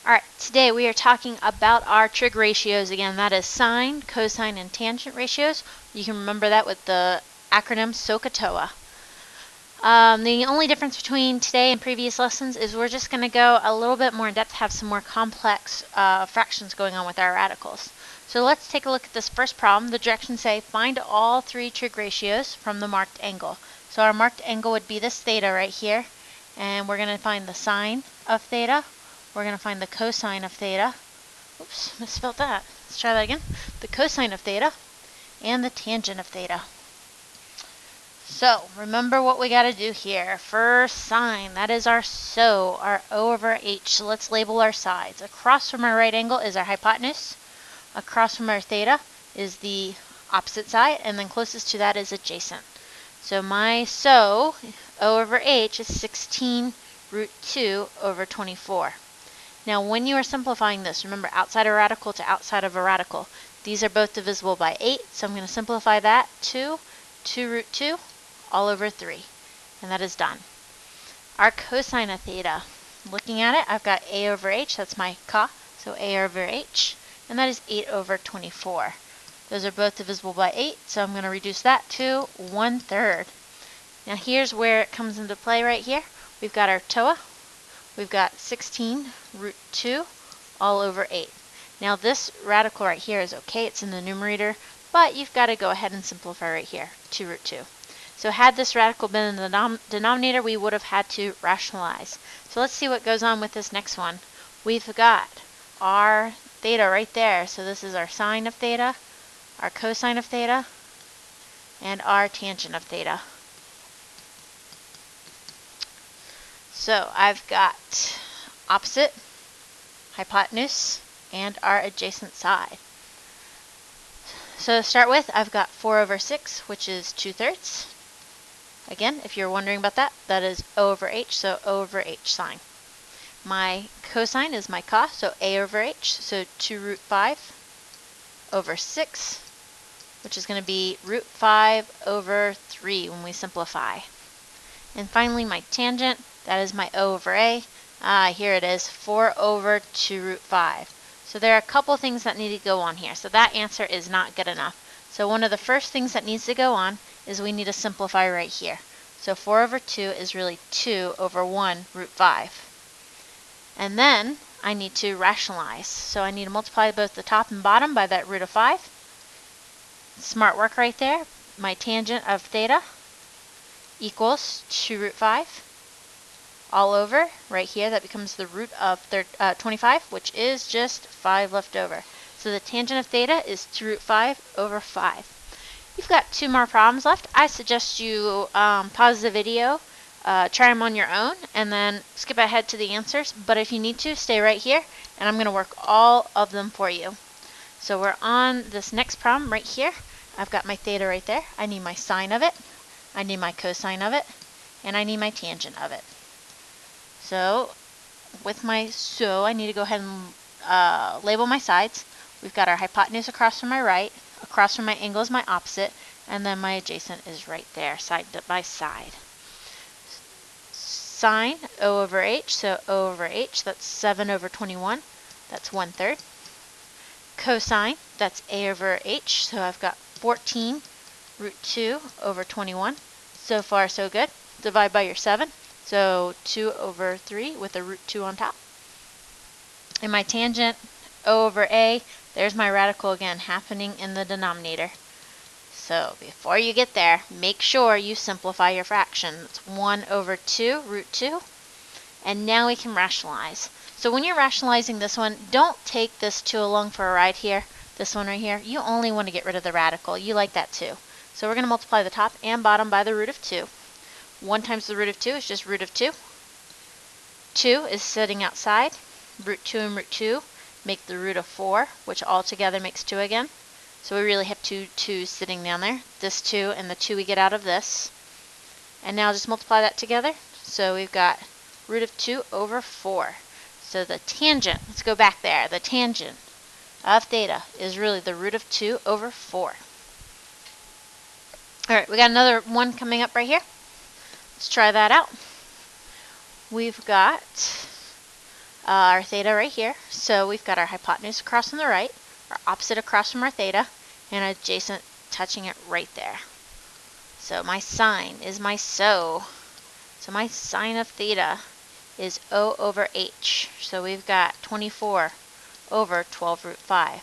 Alright, today we are talking about our trig ratios again. That is sine, cosine, and tangent ratios. You can remember that with the acronym Sohcahtoa. The only difference between today and previous lessons is we're just going to go a little bit more in depth, have some more complex fractions going on with our radicals. So let's take a look at this first problem. The directions say find all three trig ratios from the marked angle. So our marked angle would be this theta right here, and we're going to find the sine of theta. We're going to find the cosine of theta. Oops, misspelled that. Let's try that again. The cosine of theta and the tangent of theta. So remember what we got to do here. For sine, that is our SO, our O over H. So let's label our sides. Across from our right angle is our hypotenuse. Across from our theta is the opposite side, and then closest to that is adjacent. So my SO, O over H, is 16 root 2 over 24. Now when you are simplifying this, remember outside a radical to outside of a radical. These are both divisible by 8, so I'm going to simplify that to 2 root 2 all over 3. And that is done. Our cosine of theta, looking at it, I've got A over H, that's my CAH, so A over H, and that is 8 over 24. Those are both divisible by 8, so I'm going to reduce that to 1/3. Now here's where it comes into play right here. We've got our TOA. We've got 16 root 2 all over 8. Now this radical right here is okay, it's in the numerator, but you've got to go ahead and simplify right here, 2 root 2. So had this radical been in the denominator, we would have had to rationalize. So let's see what goes on with this next one. We've got our theta right there, so this is our sine of theta, our cosine of theta, and our tangent of theta. So I've got opposite, hypotenuse, and our adjacent side. So to start with, I've got 4 over 6, which is 2/3. Again, if you're wondering about that, that is O over H, so O over H sine. My cosine is my COS, so A over H, so 2 root 5 over 6, which is going to be root 5 over 3 when we simplify. And finally, my tangent, that is my O over A. Here it is, 4 over 2 root 5. So there are a couple things that need to go on here. So that answer is not good enough. So one of the first things that needs to go on is we need to simplify right here. So 4 over 2 is really 2 over 1 root 5. And then I need to rationalize. So I need to multiply both the top and bottom by that root of 5. Smart work right there. My tangent of theta equals 2 root 5 all over right here. That becomes the root of 25, which is just 5 left over. So the tangent of theta is 2 root 5 over 5. You've got 2 more problems left. I suggest you pause the video, try them on your own, and then skip ahead to the answers. But if you need to, stay right here, and I'm going to work all of them for you. So we're on this next problem right here. I've got my theta right there. I need my sine of it. I need my cosine of it, and I need my tangent of it. So with my SO, I need to go ahead and label my sides. We've got our hypotenuse across from my right, across from my angle is my opposite, and then my adjacent is right there, side by side. Sine, O over H, so O over H, that's 7 over 21, that's 1/3. Cosine, that's A over H, so I've got 14 root 2 over 21. So far, so good. Divide by your 7. So 2 over 3 with a root 2 on top. And my tangent, O over A, there's my radical again happening in the denominator. So before you get there, make sure you simplify your fraction. It's 1 over 2 root 2. And now we can rationalize. So when you're rationalizing this one, don't take this 2 along for a ride here. This one right here, you only want to get rid of the radical. You like that too. So we're going to multiply the top and bottom by the root of 2. 1 times the root of 2 is just root of 2. 2 is sitting outside. Root 2 and root 2 make the root of 4, which all together makes 2 again. So we really have 2 2's sitting down there. This 2 and the 2 we get out of this. And now just multiply that together. So we've got root of 2 over 4. So the tangent, let's go back there, the tangent of theta is really the root of 2 over 4. Alright, we got another one coming up right here. Let's try that out. We've got our theta right here. So we've got our hypotenuse across on the right, our opposite across from our theta, and adjacent touching it right there. So my sine is my SOH. So my sine of theta is O over H. So we've got 24 over 12 root 5.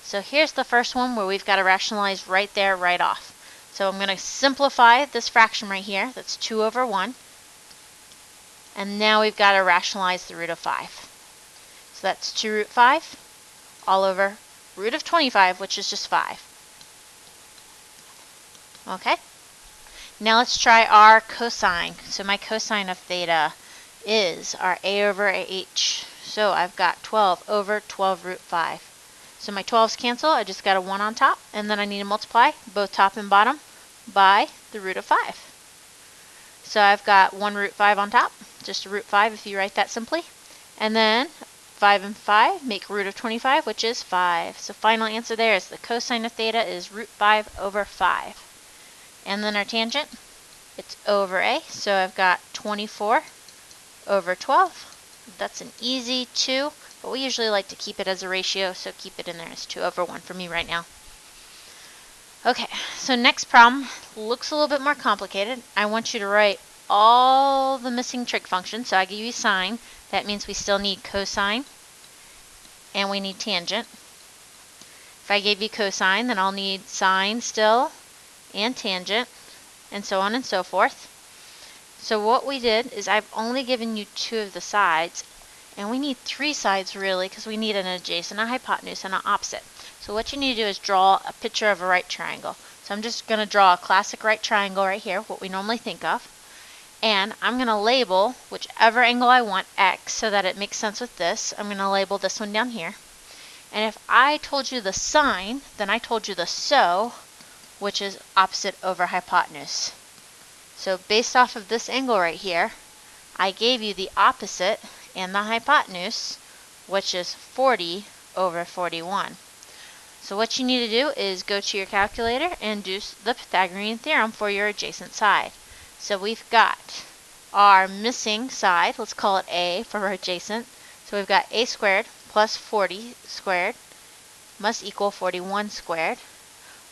So here's the first one where we've got to rationalize right there, right off. So I'm going to simplify this fraction right here. That's 2 over 1. And now we've got to rationalize the root of 5. So that's 2 root 5 all over root of 25, which is just 5. Okay. Now let's try our cosine. So my cosine of theta is our A over H. So I've got 12 over 12 root 5. So my 12's cancel. I just got a 1 on top. And then I need to multiply both top and bottom by the root of 5. So I've got 1 root 5 on top. Just a root 5 if you write that simply. And then 5 and 5 make root of 25, which is 5. So final answer there is the cosine of theta is root 5 over 5. And then our tangent, it's O over A. So I've got 24 over 12. That's an easy 2, but we usually like to keep it as a ratio, so keep it in there as 2 over 1 for me right now. Okay, so next problem looks a little bit more complicated. I want you to write all the missing trig functions. So I give you sine. That means we still need cosine, and we need tangent. If I gave you cosine, then I'll need sine still, and tangent, and so on and so forth. So what we did is I've only given you 2 of the sides, and we need 3 sides really, because we need an adjacent, a hypotenuse, and an opposite. So what you need to do is draw a picture of a right triangle. So I'm just going to draw a classic right triangle right here, what we normally think of. And I'm going to label whichever angle I want X so that it makes sense with this. I'm going to label this one down here. And if I told you the sine, then I told you the SOH, which is opposite over hypotenuse. So based off of this angle right here, I gave you the opposite and the hypotenuse, which is 40 over 41. So what you need to do is go to your calculator and do the Pythagorean theorem for your adjacent side. So we've got our missing side, let's call it A for our adjacent. So we've got A squared plus 40 squared must equal 41 squared.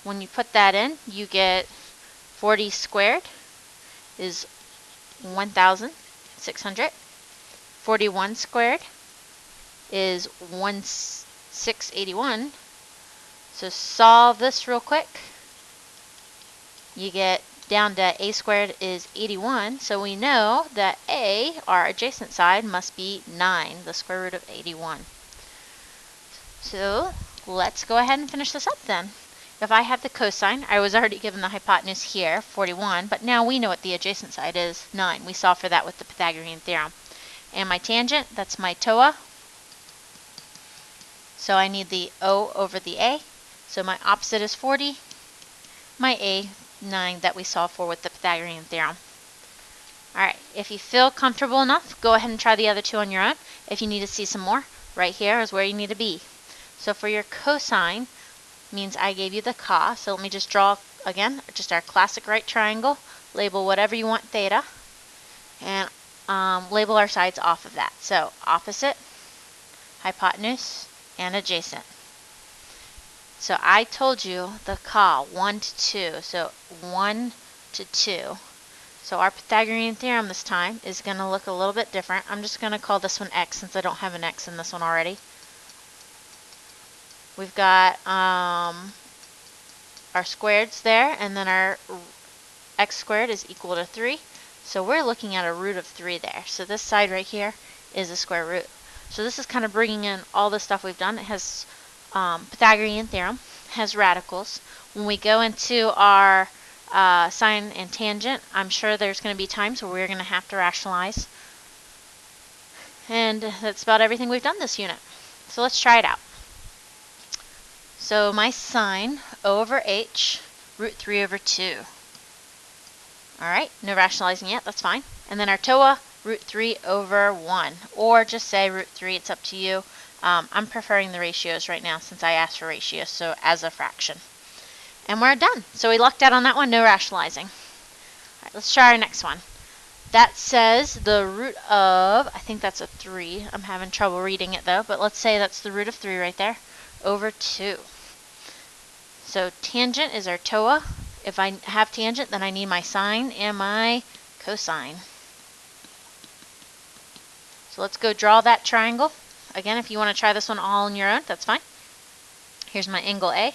When you put that in, you get 40 squared is 1,600. 41 squared is 1,681. So solve this real quick. You get down to A squared is 81. So we know that A, our adjacent side, must be 9, the square root of 81. So let's go ahead and finish this up then. If I have the cosine, I was already given the hypotenuse here, 41, but now we know what the adjacent side is, 9. We saw for that with the Pythagorean theorem. And my tangent, that's my TOA. So I need the O over the A. So my opposite is 40. My A, 9 that we solved for with the Pythagorean theorem. Alright, if you feel comfortable enough, go ahead and try the other 2 on your own. If you need to see some more, right here is where you need to be. So for your cosine, means I gave you the CAH. So let me just draw, again, just our classic right triangle. Label whatever you want theta. And label our sides off of that. So opposite, hypotenuse, and adjacent. So I told you the CAH, 1 to 2. So 1 to 2. So our Pythagorean theorem this time is going to look a little bit different. I'm just going to call this one X since I don't have an X in this one already. We've got our squareds there, and then our x squared is equal to 3. So we're looking at a root of 3 there. So this side right here is a square root. So this is kind of bringing in all the stuff we've done. It has Pythagorean theorem, has radicals. When we go into our sine and tangent, I'm sure there's going to be times where we're going to have to rationalize. And that's about everything we've done this unit. So let's try it out. So my sine, O over H, root 3 over 2. Alright, no rationalizing yet, that's fine. And then our TOA, root 3 over 1. Or just say root 3, it's up to you. I'm preferring the ratios right now since I asked for ratios, so as a fraction. And we're done. So we lucked out on that one, no rationalizing. Alright, let's try our next one. that says the root of, I think that's a 3. I'm having trouble reading it though, but let's say that's the root of 3 right there, over 2. So tangent is our TOA. If I have tangent, then I need my sine and my cosine. So let's go draw that triangle. Again, if you want to try this one all on your own, that's fine. Here's my angle A,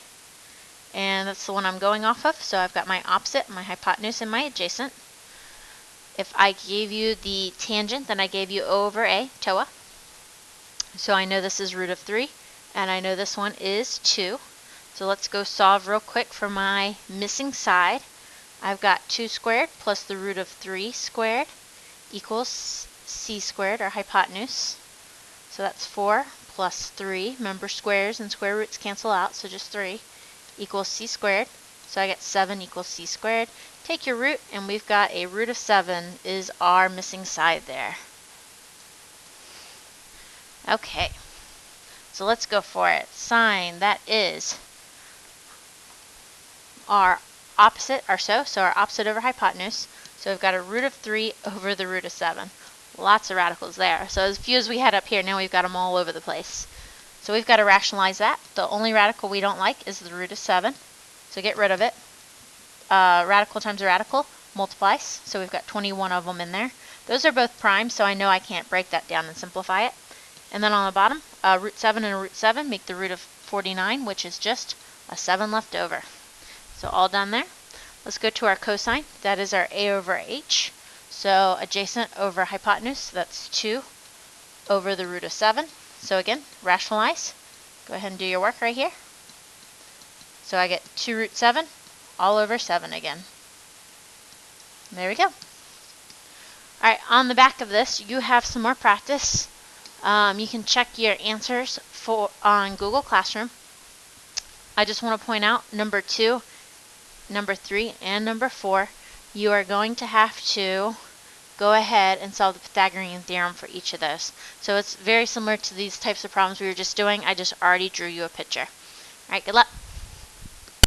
and that's the one I'm going off of. So I've got my opposite, my hypotenuse, and my adjacent. If I gave you the tangent, then I gave you O over A, TOA. So I know this is root of 3, and I know this one is 2. So let's go solve real quick for my missing side. I've got 2 squared plus the root of 3 squared equals c squared, or hypotenuse. So that's 4 plus 3. Remember, squares and square roots cancel out, so just 3 equals c squared. So I get 7 equals c squared. Take your root, and we've got a root of 7 is our missing side there. Okay, so let's go for it. Sine, that is our opposite, so our opposite over hypotenuse. So we've got a root of 3 over the root of 7. Lots of radicals there. So as few as we had up here, now we've got them all over the place. So we've got to rationalize that. The only radical we don't like is the root of 7. So get rid of it. Radical times a radical multiplies. So we've got 21 of them in there. Those are both prime, so I know I can't break that down and simplify it. And then on the bottom, root 7 and a root 7 make the root of 49, which is just a 7 left over. So all done there. Let's go to our cosine. That is our A over H. So adjacent over hypotenuse, that's 2 over the root of 7. So again, rationalize. Go ahead and do your work right here. So I get 2 root 7 all over 7 again. There we go. Alright, on the back of this, you have some more practice. You can check your answers on Google Classroom. I just want to point out number 2, number 3, and number 4, you are going to have to go ahead and solve the Pythagorean theorem for each of those. So it's very similar to these types of problems we were just doing. I just already drew you a picture. Alright, good luck.